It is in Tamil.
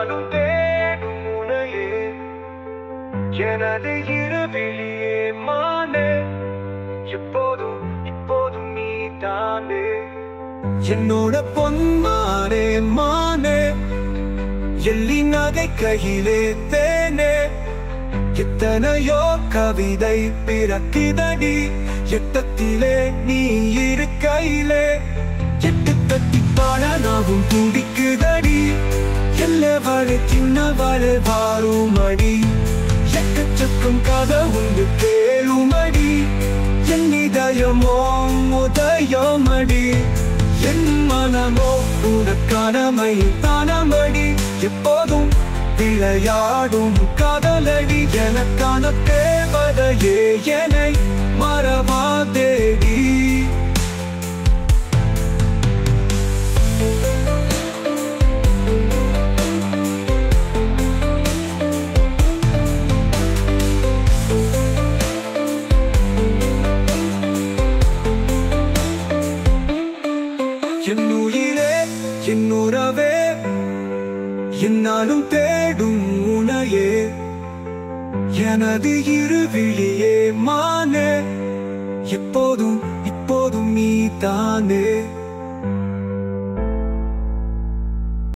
என்னாலும் தேடும் உனையே எனது இருவிழியே மானே எப்போதும் இப்போதும் நீதானே என்னோட பொன்மானே மானே எள்ளி நகை கையிலே தேனே எத்தனையோ கவிதை பிறக்குதடி எட்டத்திலே நீ இருக்கையிலே எட்டு தட்டி பாட நாவும் துடிக்குதடி எல்லவரை சின்னவரை வாருமடி எக்கச்சக்கம் கதை உண்டு கேளுமடி என் இதயமோ உதயமடி என் மனமோ உனக்கடமை தானமடி எப்போதும் விளையாடும் காதலடி எனக்கான தேவதையே என்னை மறவாதேடி என் உயிரே என் உறவே என்னாலும் தேடும் உனையே எனது இருவிழியே மானே எப்போதும் இப்போதும் நீதானே